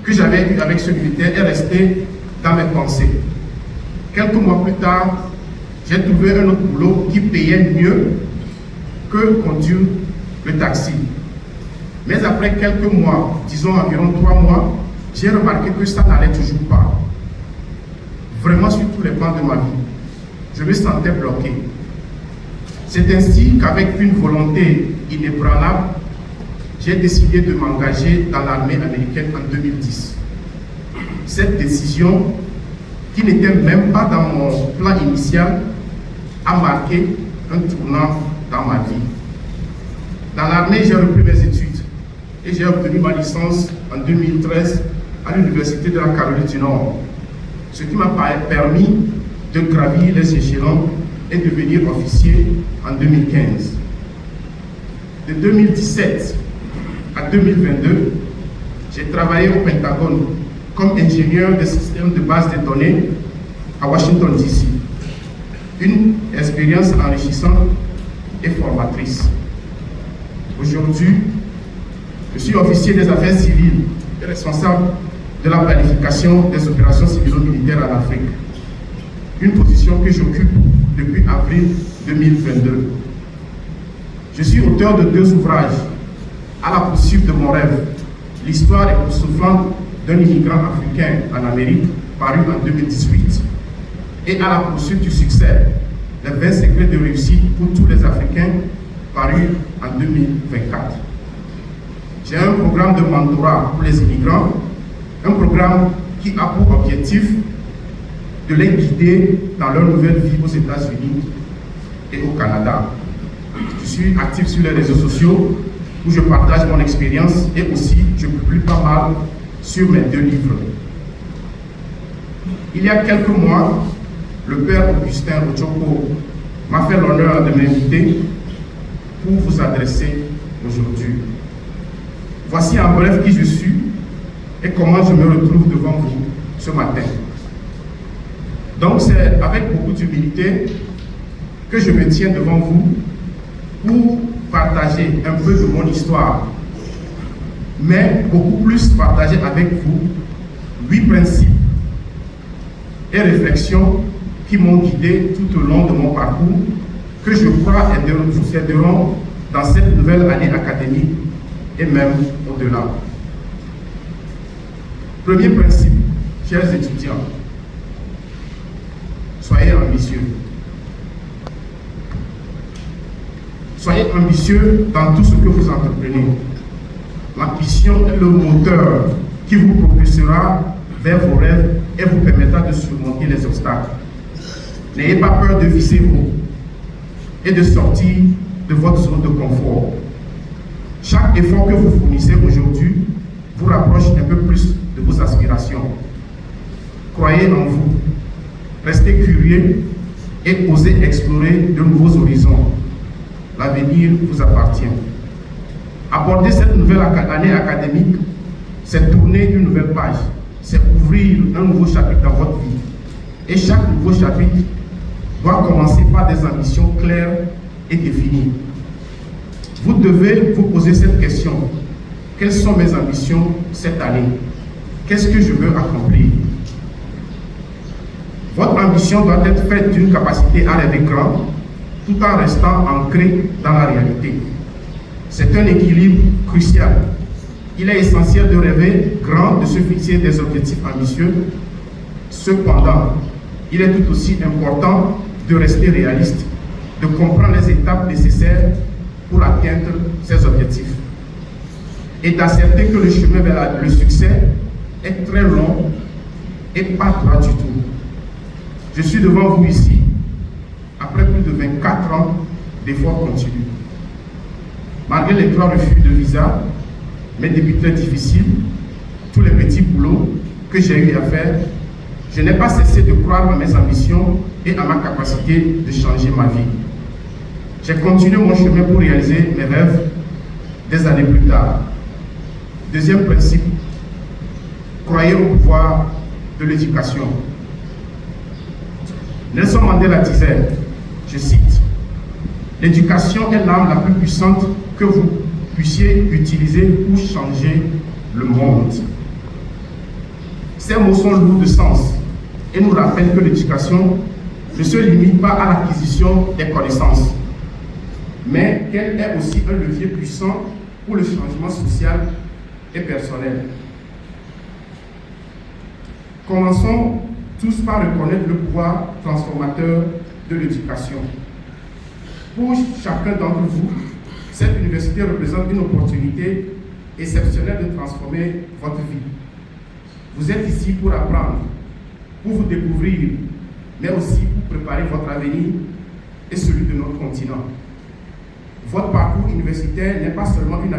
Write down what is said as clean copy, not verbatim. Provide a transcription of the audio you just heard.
que j'avais eu avec ce militaire est resté dans mes pensées. Quelques mois plus tard, j'ai trouvé un autre boulot qui payait mieux que conduire le taxi. Mais après quelques mois, disons environ 3 mois, j'ai remarqué que ça n'allait toujours pas. Vraiment sur tous les plans de ma vie, je me sentais bloqué. C'est ainsi qu'avec une volonté inébranlable, j'ai décidé de m'engager dans l'armée américaine en 2010. Cette décision, qui n'était même pas dans mon plan initial, a marqué un tournant dans ma vie. Dans l'armée, j'ai repris mes études et j'ai obtenu ma licence en 2013 à l'Université de la Caroline du Nord, ce qui m'a permis de gravir les échelons et devenir officier en 2015. De 2017 à 2022, j'ai travaillé au Pentagone comme ingénieur des systèmes de base de données à Washington DC. Une expérience enrichissante et formatrice. Aujourd'hui, je suis officier des affaires civiles et responsable de la planification des opérations civilo-militaires en Afrique. Une position que j'occupe depuis avril 2022. Je suis auteur de 2 ouvrages, À la poursuite de mon rêve, l'histoire époustouflante d'un immigrant africain en Amérique, paru en 2018, et À la poursuite du succès, les 20 secrets de réussite pour tous les Africains, paru en 2024. J'ai un programme de mentorat pour les immigrants, un programme qui a pour objectif de les guider dans leur nouvelle vie aux États-Unis et au Canada. Je suis actif sur les réseaux sociaux où je partage mon expérience et aussi je publie pas mal sur mes 2 livres. Il y a quelques mois, le père Augustin Ochoko m'a fait l'honneur de m'inviter pour vous adresser aujourd'hui. Voici en bref qui je suis et comment je me retrouve devant vous ce matin. Donc c'est avec beaucoup d'humilité que je me tiens devant vous pour partager un peu de mon histoire, mais beaucoup plus partager avec vous 8 principes et réflexions qui m'ont guidé tout au long de mon parcours, que je crois vous aideront dans cette nouvelle année académique et même au-delà. Premier principe, chers étudiants, soyez ambitieux. Soyez ambitieux dans tout ce que vous entreprenez. L'ambition est le moteur qui vous propulsera vers vos rêves et vous permettra de surmonter les obstacles. N'ayez pas peur de viser haut et de sortir de votre zone de confort. Chaque effort que vous fournissez aujourd'hui vous rapproche un peu plus de vos aspirations. Croyez en vous, restez curieux et osez explorer de nouveaux horizons. L'avenir vous appartient. Aborder cette nouvelle année académique, c'est tourner une nouvelle page, c'est ouvrir un nouveau chapitre dans votre vie. Et chaque nouveau chapitre doit commencer par des ambitions claires et définies. Vous devez vous poser cette question. Quelles sont mes ambitions cette année? Qu'est-ce que je veux accomplir? Votre ambition doit être faite d'une capacité à rêver grand, tout en restant ancré dans la réalité. C'est un équilibre crucial. Il est essentiel de rêver grand, de se fixer des objectifs ambitieux. Cependant, il est tout aussi important de rester réaliste, de comprendre les étapes nécessaires pour atteindre ces objectifs et d'accepter que le chemin vers le succès est très long et pas droit du tout. Je suis devant vous ici, après plus de 24 ans d'efforts continus. Malgré les 3 refus de visa, mes débuts très difficiles, tous les petits boulots que j'ai eu à faire, je n'ai pas cessé de croire à mes ambitions et à ma capacité de changer ma vie. J'ai continué mon chemin pour réaliser mes rêves des années plus tard. Deuxième principe, croyez au pouvoir de l'éducation. Nelson Mandela disait, je cite, « L'éducation est l'arme la plus puissante que vous puissiez utiliser pour changer le monde. » Ces mots sont lourds de sens et nous rappellent que l'éducation ne se limite pas à l'acquisition des connaissances, mais qu'elle est aussi un levier puissant pour le changement social et personnel. Commençons tous par reconnaître le pouvoir transformateur de l'éducation. Pour chacun d'entre vous, cette université représente une opportunité exceptionnelle de transformer votre vie. Vous êtes ici pour apprendre, pour vous découvrir, mais aussi pour préparer votre avenir et celui de notre continent. Votre parcours universitaire n'est pas seulement une activité